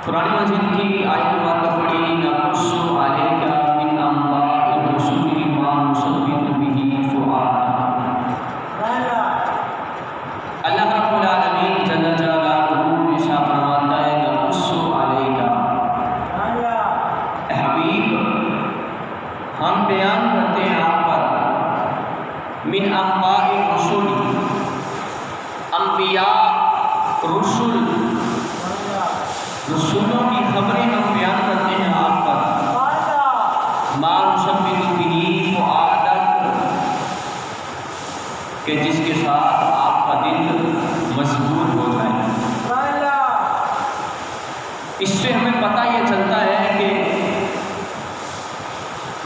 قرآن مجید کی آیت مبارکہ پڑھی نقص علیک من انباء الرسل ما نثبت به فؤادک۔ اللہ رب العالمین جل جلالہ ارشاد فرماتا ہے نقص علیک، اے حبیب ہم بیان کرتے ہیں آپ پر من انباء الرسل، انبیاء رسول رسولوں کی خبریں ہم بیان کرتے ہیں آپ پر، ما نثبت به فؤادک، کہ جس کے ساتھ آپ کا دل مضبوط ہو جائے۔ اس سے ہمیں پتہ یہ چلتا ہے کہ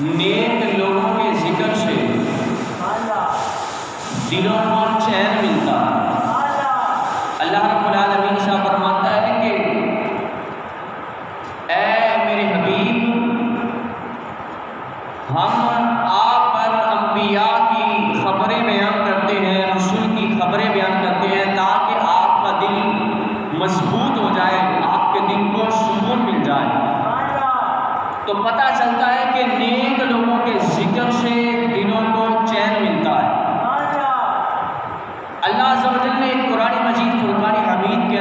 نیک لوگوں کے ذکر سے دلوں کو چین ملتا ہے۔ اللہ رب العالمین شاہ فرماتا ہے کہ اے میرے حبیب ہم آپ پر انبیاء کی خبریں بیان کرتے ہیں، رسول کی خبریں بیان کرتے ہیں تاکہ آپ کا دل مضبوط ہو جائے، آپ کے دل کو سکون مل جائے۔ تو پتہ چلتا ہے کہ نیک لوگوں کے ذکر سے دلوں کو چین ملتا ہے۔ اللہ عز و جل نے قرآن مجید فرقان حمید کے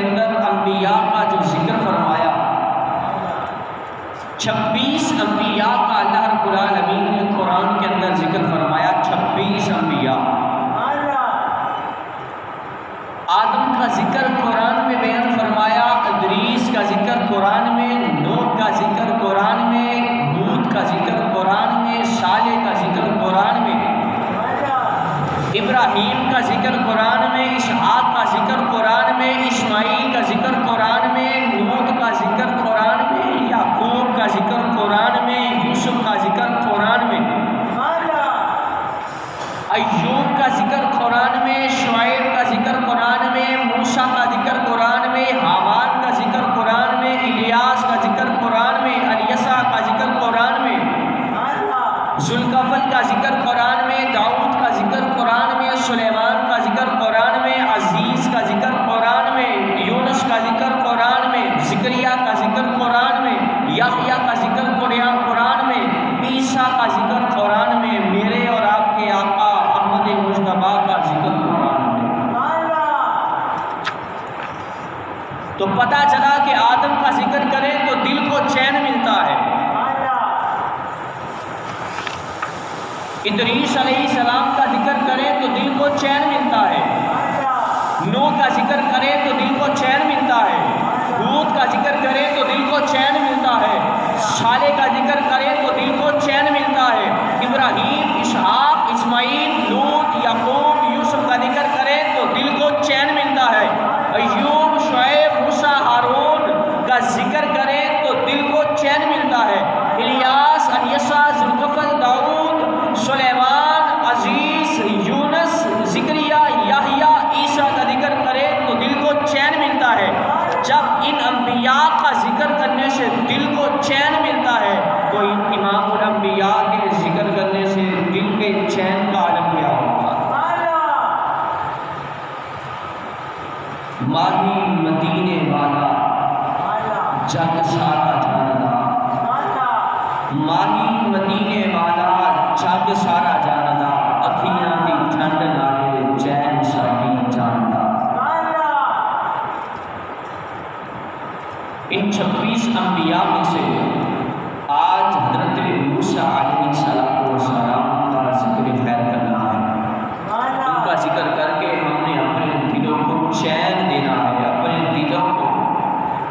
26 انبیاء کا اللہ رب العالمین نے قرآن کے اندر ذکر فرمایا. 26 انبیاء. آدم کا ذکر قرآن میں بیان فرمایا، ادریس کا ذکر قرآن میں، نوح کا ذکر قرآن میں، ہود کا ذکر قرآن میں، صالح کا ذکر قرآن میں، ابراہیم کا ذکر قرآن میں، اسحاق کا ذکر قرآن میں، اسماعیل کا ذکر قرآن میں، لوط کا ذکر قرآن میں، یعقوب کا ذکر قرآن میں، یوسف کا ذکر قرآن میں، ایوب کا ذکر قرآن میں، شعیب کا ذکر قرآن میں، موسیٰ کا ذکر قرآن میں، ہامان کا ذکر قرآن میں، الیاس کا ذکر قرآن میں، الیسع کا ذکر قرآن میں، ذوالکفل کا ذکر قرآن میں، داؤد کا ذکر قرآن میں، سلیمان کا ذکر قرآن میں، عزیز کا ذکر قرآن میں، یونس کا ذکر قرآن میں، زکریا کا ذکر قرآن میں، یحییٰ کا ذکر قرآن میں، عیسیٰ کا ذکر قرآن میں، میرے اور آپ کے آقا احمد مجتبیٰ کا ذکر قرآن میں. تو پتہ چلا کہ آدم کا ذکر کریں تو دل کو چین ملتا ہے، ادریس علیہ السلام کا ذکر کریں تو دل کو چین ملتا ہے، نوح کا ذکر کریں تو دل کو چین ملتا ہے، ہود کا ذکر کریں تو دل کو چین ملتا ہے، صالح کا ذکر کریں تو دل کو چین ملتا ہے، ابراہیم، اسحاق، اسماعیل، لوط، یعقوب، یوسف کا ذکر کریں تو دل کو چین ملتا ہے، ایوب، شعیب، موسیٰ، ہارون کا ذکر کریں تو دل کو چین ملتا ہے، الیاس، الیسع، ذوالکفل، داؤد، سلیمان، عزیز، یونس، زکریا، یحییٰ، عیسیٰ کا ذکر کرے تو دل کو چین ملتا ہے. جب ان انبیاء کا ذکر کرنے سے دل کو چین ملتا ہے تو امام الانبیاء کے ذکر کرنے سے دل کے چین کا عالم کیا ہوگا. ماہی مدینے والا جگ سارا جاندا، ماہی مدینے والا جگ سارا جاندا، اکھیاں دی ٹھنڈ نالے چین ساڈی جاندا. ان 26 انبیاء میں سے آج حضرت موسیٰ علیہ السلام کا ذکر خیر کرنا ہے. ان کا ذکر کر کے ہم نے اپنے دلوں کو چین دینا ہے، اپنے دلوں کو،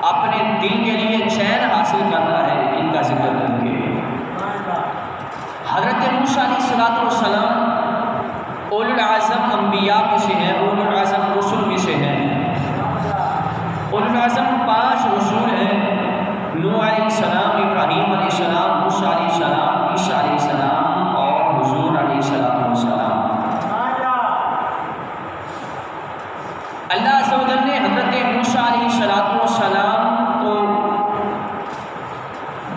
اپنے دل کے لیے چین حاصل کرنا ہے ان کا ذکر کر کے. حضرت موسیٰ علیہ السلام اولو العزم انبیاء میں سے ہیں، اولو العزم رسول میں سے ہیں. اولو العزم 5 رسول ہیں، نوح علیہ السلام، ابراہیم علیہ السلام، موسیٰ علیہ السلام، عیسیٰ علیہ السلام اور حضور علیہ السلام. اللہ عز و جل نے حضرت موسیٰ علیہ السلام کو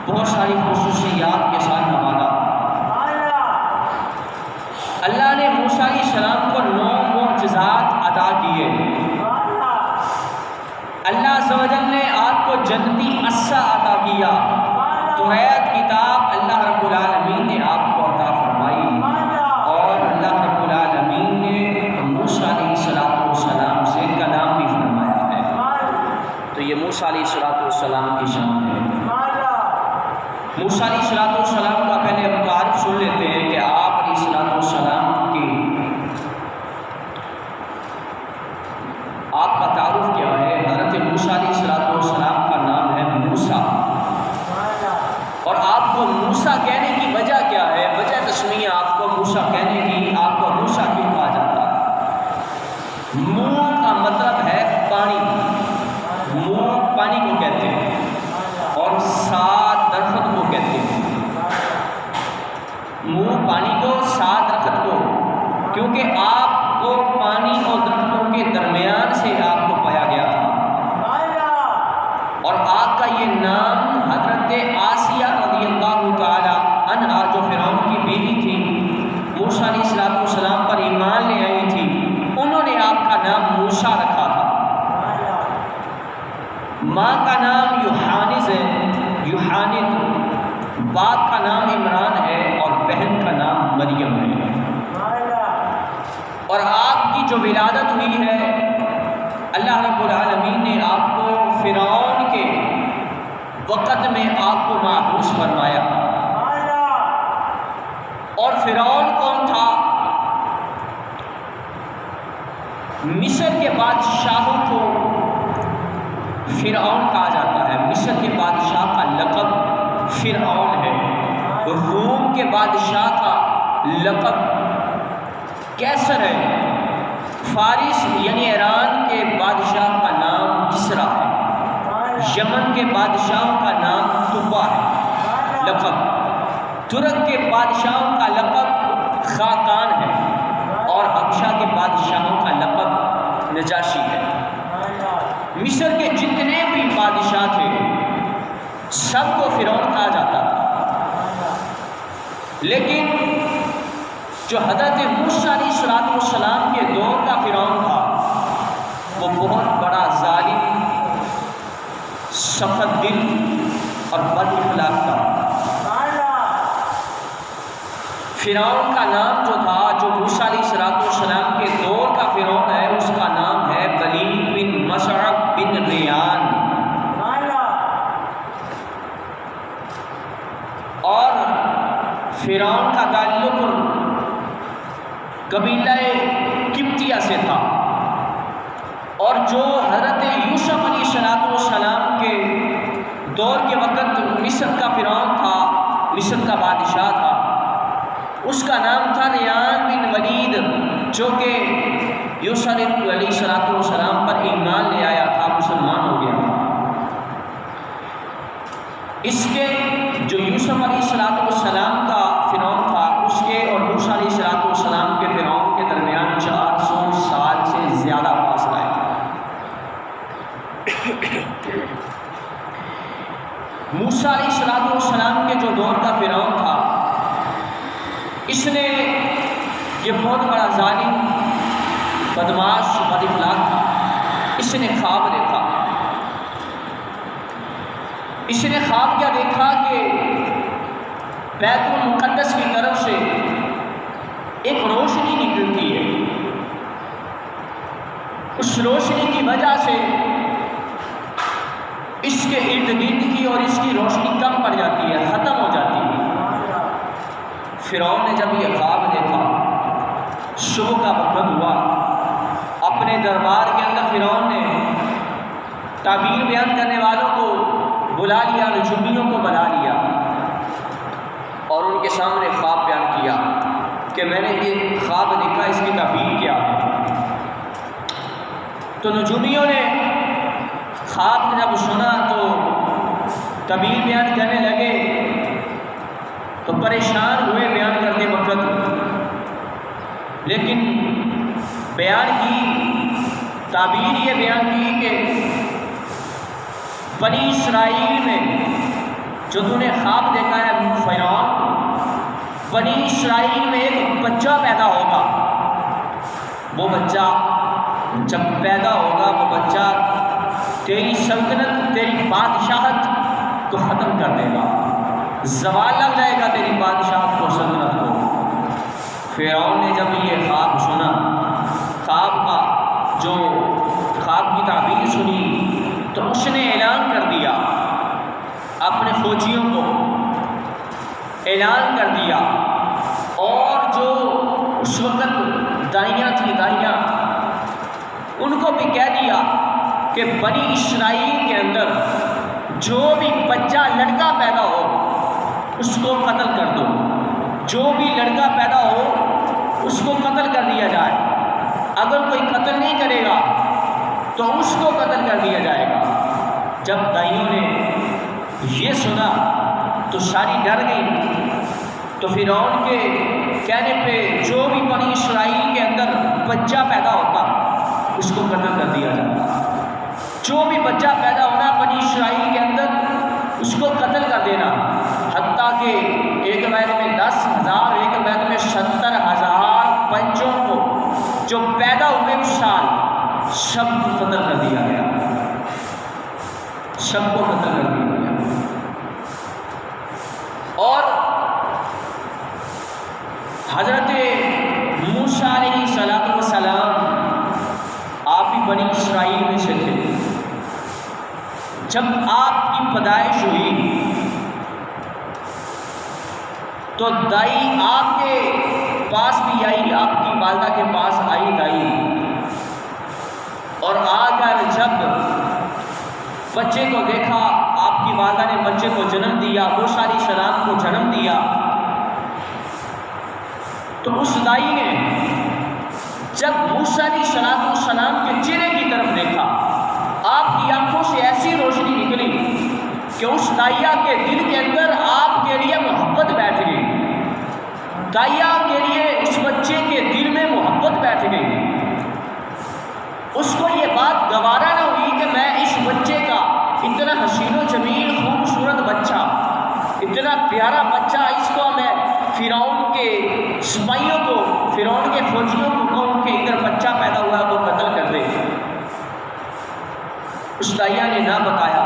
بہت ساری خصوصیات کے ساتھ نوازا. اللہ نے موسیٰ علیہ السلام کو 9 معجزات عطا کیے. اللہ عز و جل نے آپ کو جنتی عصا عطا کیا. توریت کتاب اللہ رب العالمین نے آپ کو عطا فرمائی اور اللہ رب العالمین نے موسیٰ علیہ السلام سے کلام بھی فرمایا ہے. تو یہ موسیٰ علیہ السلام کی شان ہے. موسیٰ علیہ السلام کا پہلے ہم تعارف سن لیتے ہیں کہ آپ علیہ السلام کی آپ کا تعارف کیا ہے. حضرت موسیٰ علیہ السلام کا نام ہے موسیٰ، اور آپ کو موسیٰ کہنے کی وجہ کیا ہے؟ وجہ تسمیہ آپ کو موسیٰ کہنے کی، آپ کو موسیٰ کیوں کہا جاتا ہے؟ مو کا مطلب ہے پانی، مو پانی کو کہتے ہیں، اور سات درخت کو کہتے ہیں. مو پانی کو، سات درخت کو، کیونکہ آپ کو پانی اور درختوں کے درمیان سے آپ کو پایا گیا تھا. اور آپ کا یہ نام حضرت آسیہ رضی اللہ تعالی عنہا جو فرعون کی بیوی تھی، موسیٰ علیہ السلام پر ایمان لے آئی تھی، انہوں نے آپ کا نام موسیٰ رکھا تھا. ماں کا نام یوحانز ہے، یوحانت. باپ کا نام عمران ہے اور بہن کا نام مریم ہے. اور آپ کی جو ولادت ہوئی ہے، اللہ رب العالمین نے آپ کو فرعون کے وقت میں آپ کو محبوس فرمایا۔ اور فرعون کون تھا؟ مصر کے بادشاہوں کو فرعون کہا جاتا ہے۔ مصر کے بادشاہ کا لقب فرعون ہے۔ روم کے بادشاہ کا لقب کیسر ہے۔ فارس یعنی ایران کے بادشاہ کا نام کسریٰ ہے۔ یمن کے بادشاہوں کا نام تبا ہے لقب۔ ترک کے بادشاہوں کا لقب خاقان ہے، اور حبشہ کے بادشاہوں کا لقب نجاشی ہے۔ مصر کے جتنے بھی بادشاہ تھے سب کو فرعون کہا جاتا تھا، لیکن جو حضرت موسیٰ علیہ السلام کے دور کا فرعون تھا وہ بہت بڑا ظالم، سخت دل اور بد اخلاق تھا۔ فرعون کا نام جو تھا، جو موسیٰ علیہ السلام کے دور کا فرعون ہے، اس کا نام ہے بلید بن مصعب بن ریان۔ اور فرعون کا تعلق قبیلہ قبطیہ سے تھا، اور جو حضرت یوسف علیہ السلام کے دور کے وقت مصر کا فرعون تھا، مصر کا بادشاہ تھا، اس کا نام تھا ریان بن ولید، جو کہ یوسف علیہ السلام پر ایمان لے آیا تھا، مسلمان ہو گیا تھا۔ اس کے جو یوسف علیہ السلام کا فرعون تھا، اس کے اور موسیٰ علیہ السلام کے فرعون کے درمیان 400 سال سے زیادہ فاصلہ ہے۔ موسیٰ علیہ السلام کے جو دور کا فرعون تھا، اس نے یہ بہت بڑا ظالم، بدمعاش، بد اخلاق تھا۔ اس نے خواب دیکھا۔ اس نے خواب کیا دیکھا کہ بیت المقدس کی طرف سے ایک روشنی نکلتی ہے۔ اس روشنی کی وجہ سے اس کے ارد گرد کی اور اس کی روشنی کم پڑ جاتی ہے، ختم ہو جاتی ہے۔ فرعون نے جب یہ خواب دیکھا، صبح کا وقت ہوا، اپنے دربار کے اندر فرعون نے تعبیر بیان کرنے والوں کو بلا لیا، نجومیوں کو بلا لیا، اور ان کے سامنے خواب بیان کیا کہ میں نے یہ خواب دیکھا، اس کی تعبیر کیا ہے۔ تو نجومیوں نے خواب جب سنا تو تعبیر بیان کرنے لگے، تو پریشان ہوئے بیان کرتے وقت، لیکن بیان کی تعبیر یہ بیان کی کہ بنی اسرائیل میں جو تو نے خواب دیکھا ہے فرعون، بنی اسرائیل میں ایک بچہ پیدا ہوگا، وہ بچہ جب پیدا ہوگا، وہ بچہ تیری سلطنت، تیری بادشاہت کو ختم کر دے گا، زوال لگ جائے گا تیری بادشاہت کو، سلطنت کو۔ فرعون نے جب یہ خواب سنا، خواب کا جو خواب کی تعبیر سنی، تو اس نے اعلان کر دیا، اپنے فوجیوں کو اعلان کر دیا، اور جو اس وقت دائیاں تھیں، دائیاں، ان کو بھی کہہ دیا کہ بنی اسرائیل کے اندر جو بھی بچہ لڑکا پیدا ہو اس کو قتل کر دو، جو بھی لڑکا پیدا ہو اس کو قتل کر دیا جائے، اگر کوئی قتل نہیں کرے گا تو اس کو قتل کر دیا جائے گا۔ جب دائیوں نے یہ سنا تو ساری ڈر گئی، تو فرعون کے کہنے پہ جو بھی بنی اسرائیل کے اندر بچہ پیدا ہوتا اس کو قتل کر دیا جاتا، جو بھی بچہ پیدا ہونا بنی اسرائیل کے اندر اس کو قتل کر دینا، حتیٰ کہ ایک بیت میں 10,000، ایک بیت میں 70,000 بچوں کو جو پیدا ہوئے اس سال سب کو قتل کر دیا گیا، سب کو قتل کر دیا گیا۔ اور حضرت موسیٰ علیہ السلام آپ بھی بنی اسرائیل میں سے تھے، جب آپ کی پیدائش ہوئی تو دائی آپ کے پاس بھی آئی، آپ کی والدہ کے پاس آئی دائی، اور آ کر جب بچے کو دیکھا، آپ کی والدہ نے بچے کو جنم دیا، موسیٰ علیہ السلام کو جنم دیا، تو اس دائی نے جب موسیٰ علیہ السلام کے چہرے کی طرف دیکھا، آپ کی آنکھوں سے ایسی روشنی نکلی کہ اس دائیا کے دل کے اندر آپ کے لیے محبت بیٹھ گئی، دائیا کے لیے اس بچے کے دل میں محبت بیٹھ گئی۔ اس کو یہ بات گوارا نہ ہوئی کہ میں اس بچے کا، اتنا حسین و جمیل خوبصورت بچہ، اتنا پیارا بچہ، اس کو میں فرعون کے سپاہیوں کو، فرعون کے فوجیوں کو کہوں کہ ادھر بچہ پیدا ہوا ہے وہ قتل کر دے۔ اس دائیا نے نہ بتایا،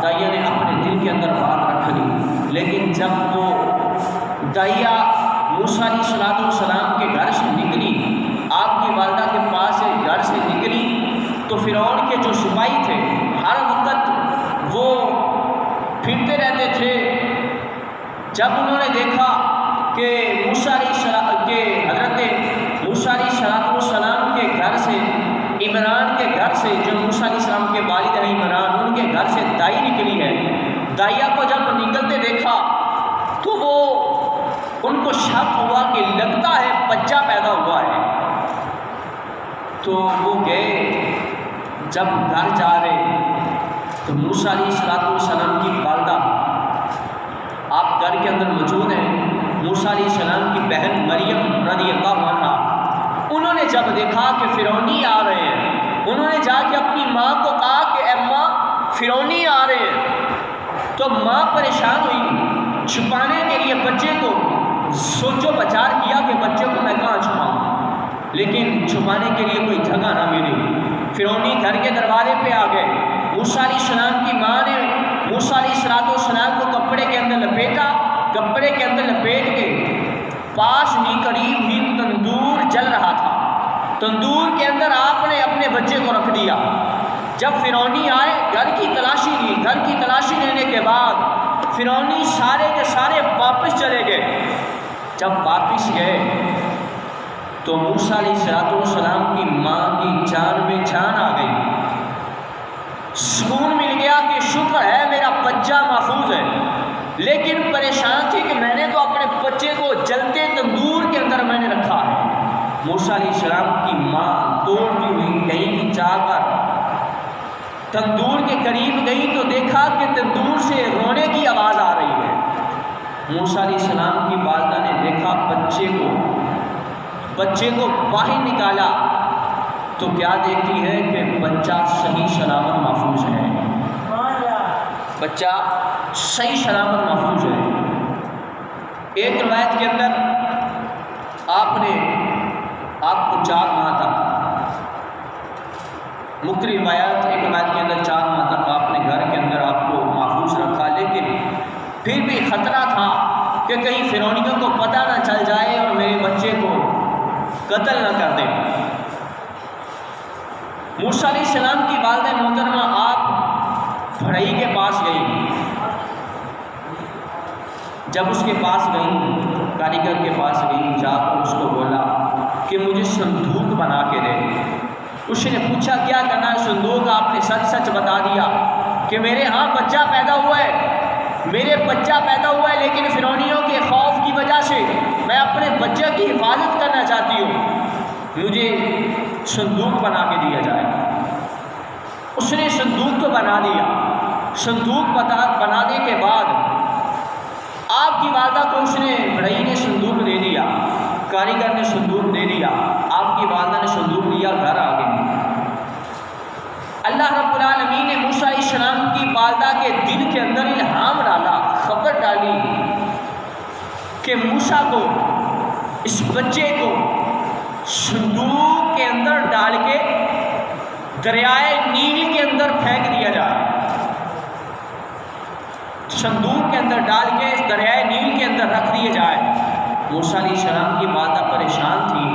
دائیا نے اپنے دل کے اندر بات رکھ لی، لیکن جب وہ دائیا موسیٰ علیہ السلام کے گھر سے نکلی، آپ کی والدہ کے پاس سے گھر سے نکلی، تو فرعون کے جو سپاہی تھے ہر وقت وہ پھرتے رہتے تھے۔ جب انہوں نے دیکھا کہ موسیٰ علیہ السلام کے حضرت موسیٰ علیہ السلام کے گھر سے، عمران کے گھر سے، جو موسیٰ علیہ السلام کے والد ہیں عمران، ان کے گھر سے دائی نکلی ہے، دائیا کو جب نکلتے دیکھا تو وہ ان کو شک ہوا کہ لگتا ہے بچہ پیدا ہوا ہے، تو وہ گئے۔ جب گھر جا رہے تو موسیٰ علیہ السلام کی والدہ آپ گھر کے اندر موجود ہیں، موسیٰ علیہ السلام کی بہن مریم رضی اللہ عنہا، انہوں نے جب دیکھا کہ فرعونی آ رہے ہیں، انہوں نے جا کے اپنی ماں کو کہا کہ اے ماں فرعونی آ رہے ہیں، تو ماں پریشان ہوئی، چھپانے کے لیے بچے کو سوچو بچار کیا کہ بچے کو میں کہاں چھپاؤں، لیکن چھپانے کے لیے کوئی جگہ نہ ملی۔ فرعونی گھر کے دروازے پہ آ گئے، موسیٰ علیہ السلام کی ماں نے موسیٰ علیہ السلام کو کپڑے کے اندر لپیٹا، کپڑے کے اندر لپیٹ کے پاس ہی قریب ہی تندور جل رہا تھا، تندور کے اندر آپ نے اپنے بچے کو رکھ دیا۔ جب فرعونی آئے، گھر کی تلاشی لی، گھر کی تلاشی لینے کے بعد فرعونی سارے کے سارے واپس چلے گئے۔ جب واپس گئے تو موسیٰ علیہ السلام کی ماں کی جان میں جان آ گئی، سکون مل گیا کہ شکر ہے میرا بچہ محفوظ ہے، لیکن پریشان تھی کہ میں نے تو اپنے بچے کو جلتے تندور کے اندر میں نے رکھا ہے۔ موسیٰ علیہ السلام کی ماں دوڑتی ہوئی کہیں جا کر تندور کے قریب گئی تو دیکھا کہ تندور سے رونے کی آواز آ رہی ہے۔ موسیٰ علیہ السلام کی والدہ نے دیکھا بچے کو باہر نکالا تو کیا دیکھتی ہے کہ بچہ صحیح سلامت محفوظ ہے، بچہ صحیح سلامت محفوظ ہے۔ ایک روایت کے اندر آپ کو 4 ماہ تک، مختلف روایت، ایک روایت کے اندر 4 ماہ تک آپ نے گھر کے اندر آپ کو محفوظ رکھا، لیکن پھر بھی خطرہ تھا کہ کہیں فرعونیوں کو پتہ نہ چل جائے اور میرے بچے کو قتل نہ کر دیں۔ موسیٰ علیہ السلام کی والدہ محترمہ آپ بڑھئی کے پاس گئی، جب اس کے پاس گئی، کاریگر کے پاس گئی، جا کر اس کو بولا کہ مجھے صندوق بنا کے دے۔ اس نے پوچھا کیا کرنا ہے صندوق؟ آپ نے سچ سچ بتا دیا کہ میرے ہاں بچہ پیدا ہوا ہے، میرے بچہ پیدا ہوا ہے، لیکن فرعونیوں کے خوف کی وجہ سے میں اپنے بچے کی حفاظت کرنا چاہتی ہوں، مجھے صندوق بنا کے دیا جائے۔ اس نے صندوق تو بنا دیا، صندوق بنانے کے بعد آپ کی والدہ کو اس نے بڑھئی نے صندوق دے دیا، کاریگر نے صندوق دے دیا، آپ کی والدہ نے صندوق لیا، گھر آ گئی۔ اللہ رب العالمین نے موسیٰ علیہ السلام کی والدہ کے دل کے اندر الہام ڈالا، خبر ڈالی کہ موسیٰ کو، اس بچے کو صندوق کے اندر ڈال کے دریائے نیل کے اندر پھینک دیا جائے، صندوق کے اندر ڈال کے دریائے نیل کے اندر رکھ دیے جائے۔ موسیٰ علیہ السلام کی والدہ پریشان تھی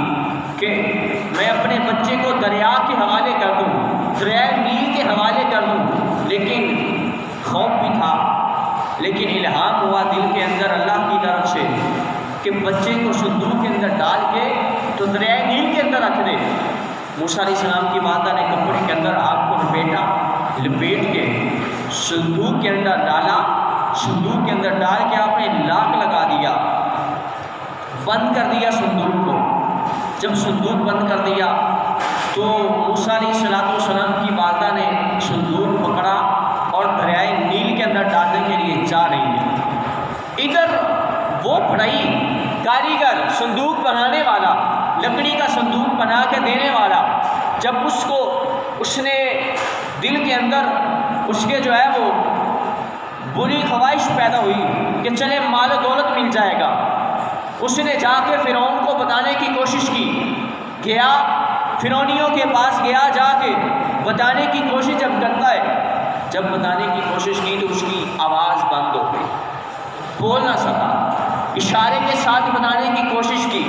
کہ میں اپنے بچے کو دریا کے حوالے کر دوں، دریائے نیل کے حوالے کر دوں، لیکن خوف بھی تھا، لیکن الہام ہوا دل کے اندر اللہ کی طرف سے کہ بچے کو صندوق کے اندر ڈال کے تو دریائے نیل کے اندر رکھ دے۔ موسیٰ علیہ السلام کی والدہ نے کپڑے کے اندر آپ کو لپیٹ کے صندوق کے اندر ڈالا، صندوق کے اندر ڈال کے آپ نے لاک لگا دیا، بند کر دیا صندوق کو۔ جب صندوق بند کر دیا تو موسیٰ علیہ السلام کی والدہ نے صندوق پکڑا اور دریائے نیل کے اندر ڈالنے کے لیے جا رہی ہے۔ ادھر وہ بڑائی کاریگر، صندوق بنانے والا، لکڑی کا صندوق بنا کے دینے والا، جب اس نے دل کے اندر اس کے جو ہے وہ بری خواہش پیدا ہوئی کہ چلے مال و دولت مل جائے گا، اس نے جا کے فرعون کو بتانے کی کوشش کی، گیا فرعونیوں کے پاس گیا، جا کے بتانے کی کوشش جب کرتا ہے، جب بتانے کی کوشش کی تو اس کی آواز بند ہو گئی، بول نہ سکا، اشارے کے ساتھ بتانے کی کوشش کی،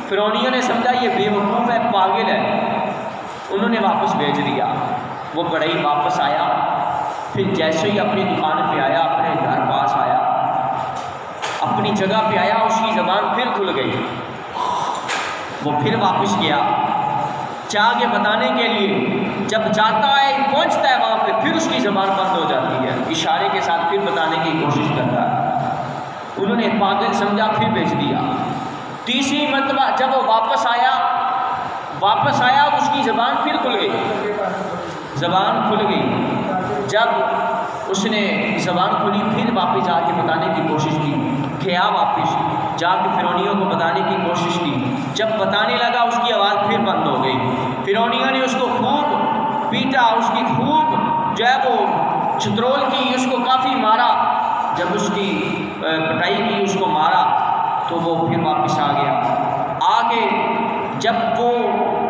فرعونیوں نے سمجھا یہ بے وقوف ہے، پاگل ہے، انہوں نے واپس بھیج دیا۔ وہ بڑھئی واپس آیا، پھر جیسے ہی اپنی دکان پہ آیا، اپنے گھر پاس آیا، اپنی جگہ پہ آیا، اس کی زبان پھر کھل گئی، وہ پھر واپس گیا جا کے بتانے کے لیے، جب جاتا ہے پہنچتا ہے وہاں پہ پھر اس کی زبان بند ہو جاتی ہے، اشارے کے ساتھ پھر بتانے کی کوشش کرتا ہے، انہوں نے پاگل سمجھا، پھر بھیج دیا۔ تیسری مرتبہ جب وہ واپس آیا اس کی زبان پھر کھل گئی، زبان کھل گئی، جب اس نے زبان کھلی پھر واپس جا کے بتانے کی کوشش کی، گیا واپس جا کے فرعونیوں کو بتانے کی کوشش کی، جب بتانے لگا اس کی آواز پھر بند ہو گئی، فرعونیوں نے اس کو خوب پیٹا، اس کی خوب جو ہے وہ چترول کی، اس کو کافی مارا، جب اس کی پٹائی کی، اس کو مارا تو وہ پھر واپس آ گیا۔ آگے جب وہ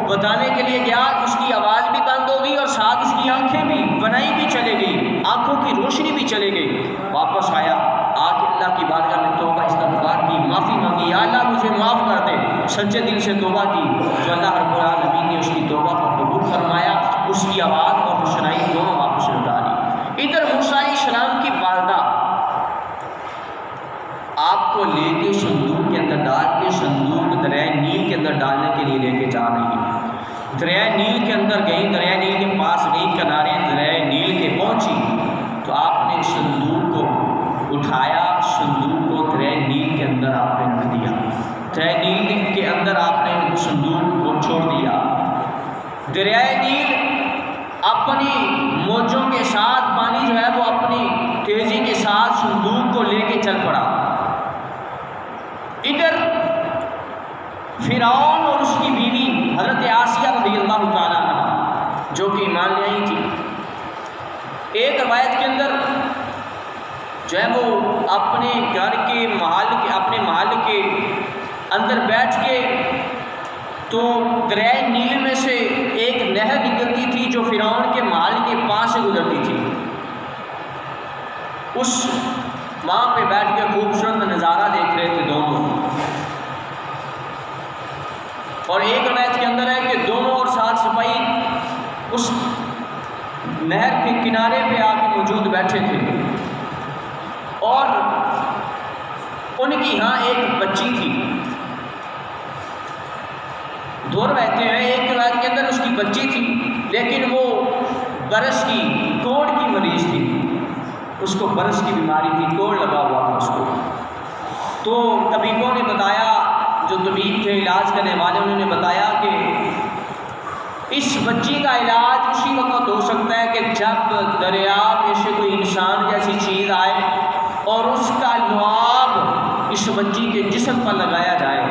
بتانے کے لیے گیا اس کی آواز بھی بند ہو گئی اور ساتھ اس کی آنکھیں بھی بنائی بھی چلے گئی، آنکھوں کی روشنی بھی چلے گئی، واپس آیا، آ کے اللہ کی بارگاہ میں توبہ استغفار کی، معافی مانگی، یا اللہ مجھے معاف کر دے، سچے دل سے توبہ کی، جو اللہ رب العالمین نے اس کی توبہ کو قبول فرمایا، اس کی آواز اور روشنائی دونوں واپس لوٹا دی۔ ادھر موسیٰ علیہ السلام کی والدہ آپ کو لے کے صندوق کے اندر ڈال کے صندوق دریائے نیل کے اندر ڈالنے کے لیے لے کے جا رہی ہے، دریائے نیل کے اندر گئی، دریائے نیل کے پاس گئی، کنارے دریائے نیل کے پہنچی تو آپ نے صندوق کو اٹھایا، صندوق کو دریائے نیل کے اندر آپ نے رکھ دیا، دریائے نیل کے اندر آپ نے صندوق کو چھوڑ دیا۔ دریائے نیل اپنی موجوں کے ساتھ، پانی جو ہے وہ اپنی تیزی کے ساتھ صندوق کو لے کے چل پڑا۔ ادھر فرعون اور اس کی بیوی حضرت آسیہ رضی اللہ تعالیٰ عنہ جو کہ ایمان لے آئی تھی، ایک روایت کے اندر جو ہے وہ اپنے گھر کے اپنے محل کے اندر بیٹھ کے تو دریائے نیل میں سے ایک نہر نکلتی تھی جو فرعون کے محل کے پاس سے گزرتی تھی، اس وہاں پہ بیٹھ کے خوبصورت نظارہ دیکھ رہے تھے دونوں، اور ایک روایت کے اندر ہے کہ دونوں اور ساتھ سپاہی اس نہر کے کنارے پہ آ کے موجود بیٹھے تھے، اور ان کی ہاں ایک بچی تھی۔ دو روایتیں ہیں، ایک روایت کے اندر اس کی بچی تھی لیکن وہ برس کی کوڑ کی مریض تھی، اس کو برس کی بیماری تھی، کوڑ لگا ہوا تھا اس کو، تو طبیبوں نے بتایا، جو طبیب تھے علاج کرنے والے انہوں نے بتایا کہ اس بچی کا علاج اسی وقت ہو سکتا ہے کہ جب دریا میں سے کوئی انسان جیسی چیز آئے اور اس کا لعاب اس بچی کے جسم پر لگایا جائے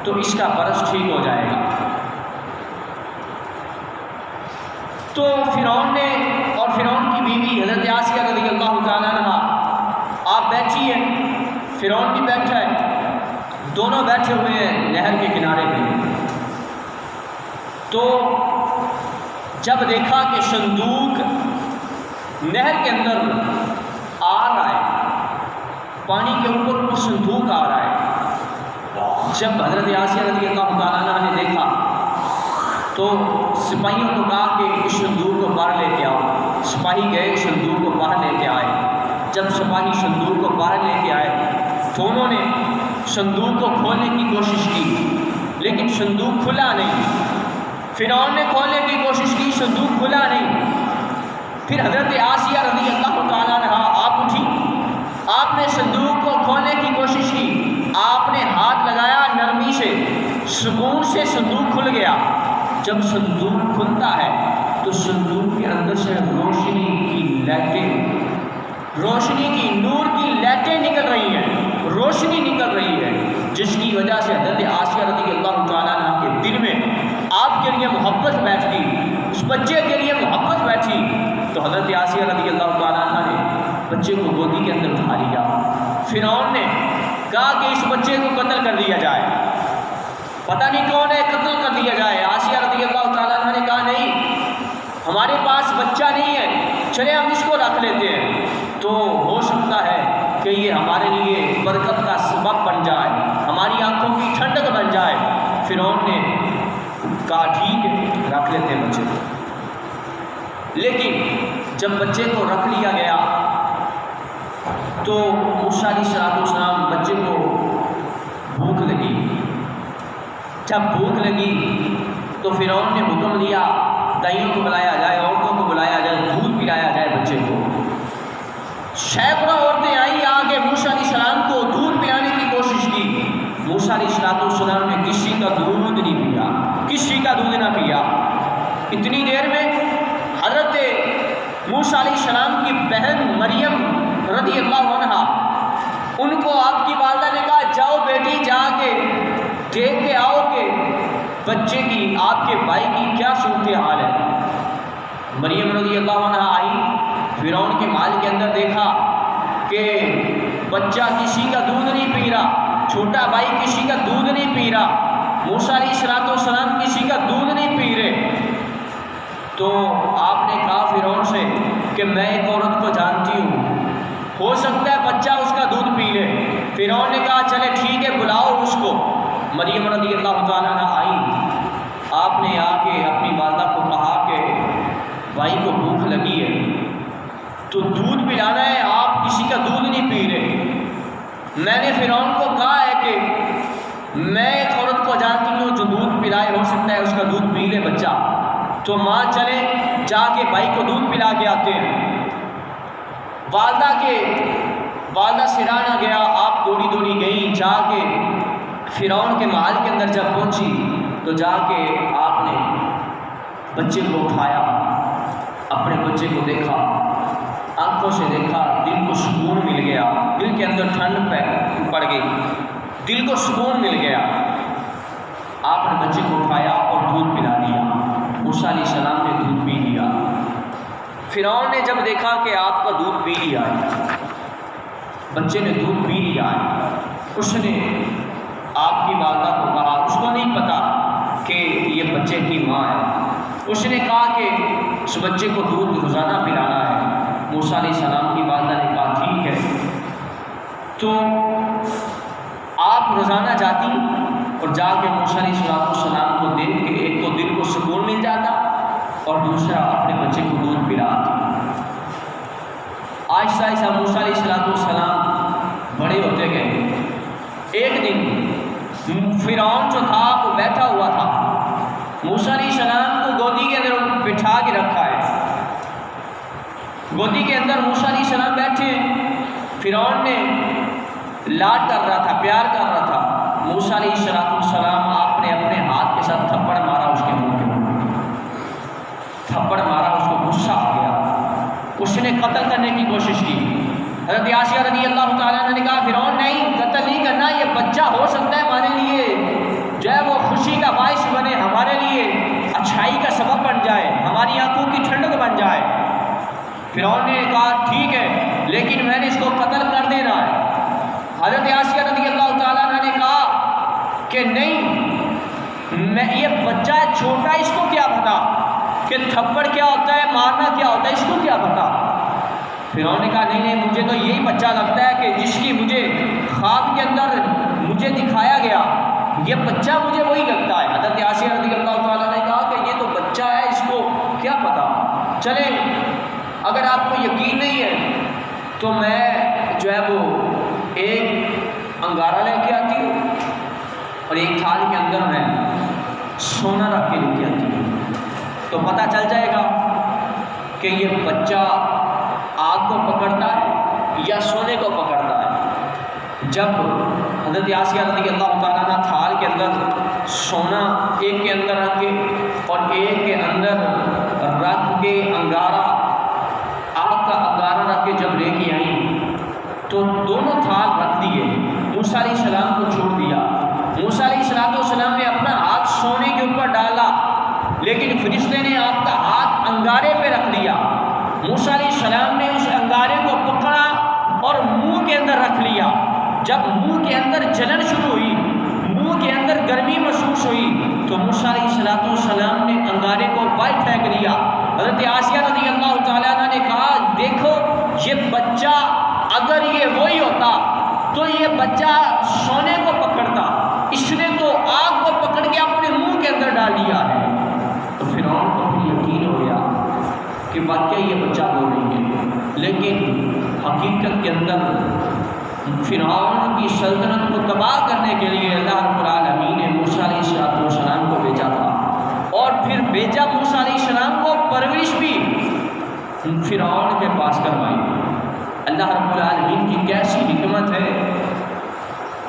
تو اس کا برس ٹھیک ہو جائے گا۔ تو فرعون نے اور فرعون کی بیوی حضرت آسیہ رضی اللہ تعالیٰ عنہ آپ بیٹھی ہیں، فرعون بھی بیٹھا ہے، دونوں بیٹھے ہوئے ہیں نہر کے کنارے پہ۔ تو جب دیکھا کہ صندوق نہر کے اندر آ رہا ہے، پانی کے اوپر وہ صندوق آ رہا ہے، جب حضرت آسیہ رضی اللہ تعالیٰ عنہ نے دیکھا تو سپاہیوں کو کہا کہ اس صندوق کو باہر لے کے آؤ، سپاہی گئے، صندوق کو باہر لے کے آئے، جب سپاہی صندوق کو باہر لے کے آئے تو انہوں نے صندوق کو کھولنے کی کوشش کی لیکن صندوق کھلا نہیں۔ فرعون نے کھولنے کی کوشش کی، صندوق کھلا نہیں۔ پھر حضرت آسیہ رضی اللہ تعالیٰ عنہا آپ اٹھی، آپ نے صندوق کو کھولنے کی کوشش کی، آپ نے ہاتھ لگایا نرمی سے، سکون سے صندوق کھل گیا۔ جب صندوق کھلتا ہے تو صندوق کے اندر سے روشنی کی لائٹیں، روشنی کی، نور کی لائٹیں نکل رہی ہیں، روشنی نکل رہی ہے، جس کی وجہ سے حضرت آسیہ رضی اللہ تعالیٰ عنہ کے دل میں آپ کے لیے محبت بیٹھ گئی، اس بچے کے لیے محبت بیٹھی۔ تو حضرت آسیہ رضی اللہ تعالیٰ عنہ نے بچے کو گودی کے اندر اٹھا لیا۔ فرعون نے کہا کہ اس بچے کو قتل کر دیا جائے، پتہ نہیں کون ہے، قتل کر دیا جائے۔ آسیہ رضی اللہ تعالیٰ عنہ نے کہا نہیں، ہمارے پاس بچہ نہیں ہے، چلے ہم اس کو رکھ لیتے ہیں، تو ہو سکتا ہے کہ یہ ہمارے لیے برکت کا سبب بن جائے، ہماری آنکھوں کی ٹھنڈک بن جائے۔ فرعون نے کہا ٹھیک ہے، رکھ لیتے ہیں بچے کو۔ لیکن جب بچے کو رکھ لیا گیا تو موسیٰ علیہ السلام بچے کو بھوک لگی۔ جب بھوک لگی تو فرعون نے حکم دیا دائیوں کو بلایا جائے، عورتوں کو بلایا جائے، دودھ پلایا جائے بچے کو۔ سینکڑوں عورتیں آئی آگے موسیٰ علیہ السلام کو دودھ پلانے کی کوشش کی۔ موسیٰ علیہ السلام نے کسی کا دودھ نہیں پیا، کسی کا دودھ نہ پیا۔ اتنی دیر میں حضرت موسیٰ علیہ السلام کی بہن مریم رضی اللہ عنہا، ان کو آپ کی والدہ نے کہا جاؤ بیٹی، جا کے دیکھ کے آؤ کہ بچے کی، آپ کے بھائی کی کیا صورتحال ہے۔ مریم رضی اللہ عنہا آئی، فرعون کے محل کے اندر دیکھا کہ بچہ کسی کا دودھ نہیں پی رہا، چھوٹا بھائی کسی کا دودھ نہیں پی رہا، موسیٰ علیہ السلام کسی کا دودھ نہیں پی رہے۔ تو آپ نے کہا فرعون سے کہ میں ایک عورت کو جانتی ہوں، ہو سکتا ہے بچہ اس کا دودھ پی لے۔ فرعون نے کہا چلے ٹھیک ہے، بلاؤ اس کو۔ مریم رضی اللہ تعالیٰ عنہ آئی، آپ نے آ کے اپنی والدہ کو کہا کہ بھائی کو بھوک لگی ہے تو دودھ پلانا ہے، آپ کسی کا دودھ نہیں پی رہے۔ میں نے فرعون کو کہا ہے کہ میں ایک عورت کو جانتی ہوں جو دودھ پلائے، ہو سکتا ہے اس کا دودھ پی لے بچہ، تو ماں چلے جا کے بھائی کو دودھ پلا کے آتے ہیں۔ والدہ سے نہ گیا، آپ دوڑی دوڑی گئی، جا کے فرعون کے محل کے اندر جب پہنچی تو جا کے آپ نے بچے کو اٹھایا، اپنے بچے کو دیکھا، آنکھوں سے دیکھا، دل کو سکون مل گیا، دل کے اندر ٹھنڈ پڑ گئی، دل کو سکون مل گیا۔ آپ نے بچے کو اٹھایا اور دودھ پلا دیا۔ موسیٰ علیہ السلام نے دودھ پی لیا۔ فرعون نے جب دیکھا کہ آپ کا دودھ پی لیا ہے، بچے نے دودھ پی لیا ہے، اس نے آپ کی والدہ کو کہا، اس کو نہیں پتا کہ یہ بچے کی ماں ہے، اس نے کہا کہ اس بچے کو دودھ روزانہ پلانا ہے۔ موسیٰ علیہ السلام کی والدہ نے کہا ٹھیک ہے۔ تو آپ روزانہ جاتی اور جا کے موسیٰ علیہ السلام کو دیکھ کے ایک تو دل کو سکون مل جاتا اور دوسرا اپنے بچے کو دودھ پلاتی۔ آہستہ آہستہ موسیٰ علیہ السلام بڑے ہوتے گئے۔ ایک دن فرعون جو تھا وہ بیٹھا ہوا تھا، موسیٰ علیہ السلام کو گودی کے اندر بٹھا کے رکھا ہے، گودی کے اندر موسیٰ علیہ السلام بیٹھے ہیں۔ فرعون نے لاڈ کر رہا تھا، پیار کر رہا تھا۔ موسیٰ علیہ السلام آپ نے اپنے ہاتھ کے ساتھ تھپڑ مارا اس کے منہ کے اوپر، تھپڑ مارا، اس کو غصہ آ گیا، اس نے قتل کرنے کی کوشش کی۔ حضرت آسیہ رضی اللہ تعالیٰ عنہ نے کہا فرعون نہیں، قتل نہیں کرنا، یہ بچہ ہو سکتا ہے ہمارے لیے جو ہے وہ خوشی کا باعث بنے، ہمارے لیے اچھائی کا سبب بن جائے، ہماری آنکھوں کی ٹھنڈک بن جائے۔ فرعون نے کہا ٹھیک ہے، لیکن میں نے اس کو قتل کر دینا ہے۔ حضرت آسیہ رضی اللہ تعالیٰ عنہ نے کہا کہ نہیں، میں یہ بچہ چھوٹا، اس کو کیا پتا کہ تھپڑ کیا ہوتا ہے، مارنا کیا ہوتا ہے، اس کو کیا پتا۔ فرعون نے کہا نہیں، مجھے تو یہی بچہ لگتا ہے کہ جس کی مجھے خواب کے اندر مجھے دکھایا گیا، یہ بچہ مجھے وہی لگتا ہے۔ حضرت آسیہ رضی اللہ تعالیٰ نے کہا کہ یہ تو بچہ ہے، اس کو کیا پتا، چلے اگر آپ کو یقین نہیں ہے تو میں انگارہ لے کے آتی ہے اور ایک تھال کے اندر میں سونا رکھ کے لے کے آتی ہے، تو پتہ چل جائے گا کہ یہ بچہ آگ کو پکڑتا ہے یا سونے کو پکڑتا ہے۔ جب حضرت آسیہ رضی اللہ تعالیٰ عنہ تھال کے اندر سونا ایک کے اندر رکھ کے اور ایک کے اندر رکھ کے انگارہ، آگ کا انگارہ رکھ کے جب لے کے آئیں تو دونوں تھال رکھ دیے، موسیٰ علیہ السلام کو چھوڑ دیا۔ موسیٰ علیہ السلام نے اپنا ہاتھ سونے کے اوپر ڈالا، لیکن فرشتے نے آپ کا ہاتھ انگارے پہ رکھ لیا۔ موسیٰ علیہ السلام نے اس انگارے کو پکڑا اور منہ کے اندر رکھ لیا۔ جب منہ کے اندر جلن شروع ہوئی، منہ کے اندر گرمی محسوس ہوئی، تو موسیٰ علیہ السلام نے انگارے کو باہر پھینک دیا۔ حضرت آسیہ رضی اللہ تعالیٰ عنہ نے کہا، دیکھو یہ بچہ اگر یہ وہی ہوتا تو یہ بچہ سونے کو پکڑتا، اس نے تو آگ کو پکڑ کے اپنے منہ کے اندر ڈال دیا ہے۔ تو فرعون کو بھی یقین ہو گیا کہ واقعی یہ بچہ وہ نہیں ہے، لیکن حقیقت کے اندر فرعون کی سلطنت کو تباہ کرنے کے لیے اللہ رب العالمین نے موسیٰ علیہ السلام کو بھیجا تھا، اور پھر بھیجا موسیٰ علیہ السلام کو پرورش بھی فرعون کے پاس کروائی۔ اللہ رب العالمین کی کیسی حکمت ہے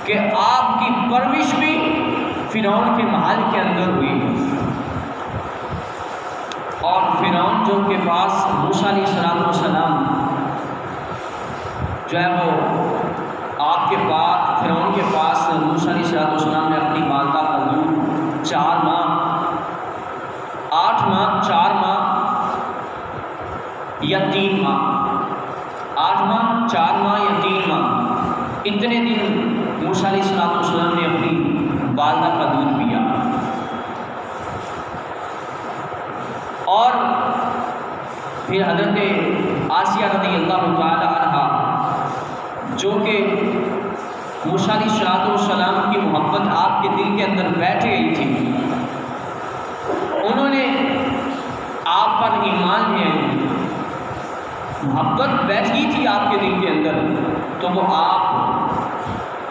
کہ آپ کی پرورش بھی فرعون کے محل کے اندر ہوئی، اور فرعون جو کے پاس موسیٰ علیہ السلام جو ہے وہ آپ کے پاس فرعون کے پاس موسیٰ علیہ السلام نے اپنی والدہ کا دودھ 4 ماہ 8 ماہ 4 ماہ یا 3 ماہ 8 ماہ 4 ماہ یا 3 ماہ اتنے دن موسیٰ علیہ السلام نے اپنی والدہ کا دودھ پیا، اور پھر حضرت آسیہ رضی اللہ تعالی عنہ جو کہ موسیٰ علیہ السلام کی محبت آپ کے دل کے اندر بیٹھ گئی تھی، انہوں نے آپ پر ایمان لے آئی، محبت بیٹھ گئی تھی آپ کے دل کے اندر، تو وہ آپ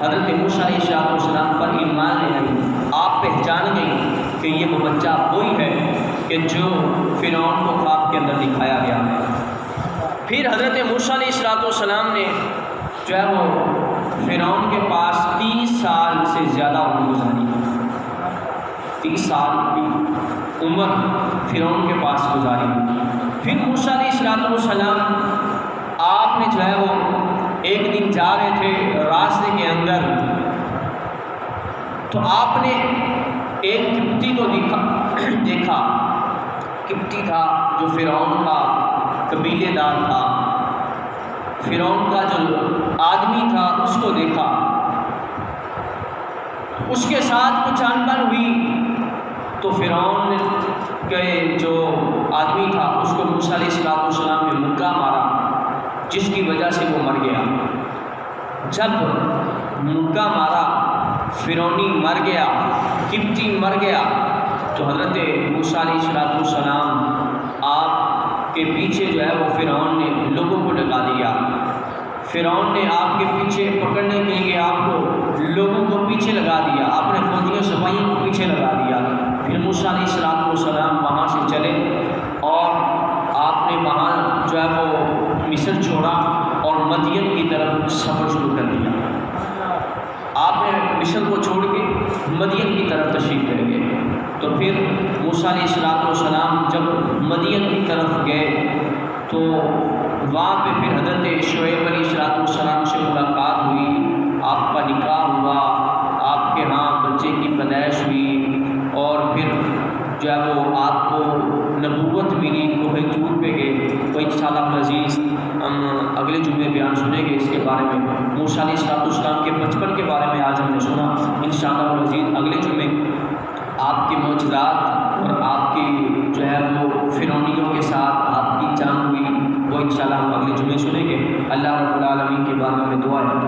حضرت موسیٰ علیہ السلام پر ایمان لے آئی، آپ پہچان گئی کہ یہ وہ بچہ وہی ہے کہ جو فرعون کو خواب کے اندر دکھایا گیا ہے۔ پھر حضرت موسیٰ علیہ السلام نے جو ہے وہ فرعون کے پاس 30 سال سے زیادہ عمر گزاری، 30 سال کی عمر فرعون کے پاس گزاری۔ پھر موسیٰ علیہ السلام آپ نے جو ہے وہ ایک دن جا رہے تھے راستے کے اندر، تو آپ نے ایک قبطی کو دیکھا، قبطی تھا جو فرعون کا قبیلے دار تھا، فرعون کا جو آدمی تھا اس کو دیکھا، اس کے ساتھ کچھ انبن ہوئی، تو فرعون کے جو آدمی تھا اس کو موسیٰ علیہ السلام نے مکہ مارا، جس کی وجہ سے وہ مر گیا۔ جب مکہ مارا، فرعونی مر گیا، قبطی مر گیا، تو حضرت موسیٰ علیہ السلام آپ کے پیچھے جو ہے وہ فرعون نے لوگوں کو لگا دیا۔ فرعون نے آپ کے پیچھے پکڑنے کے لیے آپ کو لوگوں کو پیچھے لگا دیا، اپنے فوجیوں سپاہیوں کو پیچھے لگا دیا۔ پھر موسیٰ علیہ السلام وہاں سے چلے اور آپ نے وہاں جو ہے وہ مصر چھوڑا اور مدین کی طرف سفر شروع کر دیا۔ آپ نے مصر کو چھوڑ کے مدین کی طرف تشریف لے گئے۔ تو پھر موسیٰ علیہ السلام جب مدین کی طرف گئے تو وہاں پہ پھر حضرت شعیب علیہ السلام سے ملاقات ہوئی، آپ کا نکاح ہوا، آپ کے ہاں بچے کی پیدائش ہوئی، اور پھر جو ہے وہ آپ کو نبوت ملی، کوہ طور پہ گئے۔ تو انشاءاللہ العزیز ہم اگلے جمعے بیان سنیں گے اس کے بارے میں، موسیٰ علیہ السلام کے بچپن کے بارے میں آج ہم نے سنا۔ انشاءاللہ العزیز اگلے جمعے آپ کے معجزات اور آپ کی جو ہے وہ فرعونیوں کے ساتھ آپ کی جنگ ہوئی، وہ انشاءاللہ ہم اگلے جمعے سنیں گے۔ اللہ رب العالمین کے بارے میں دعا ہے۔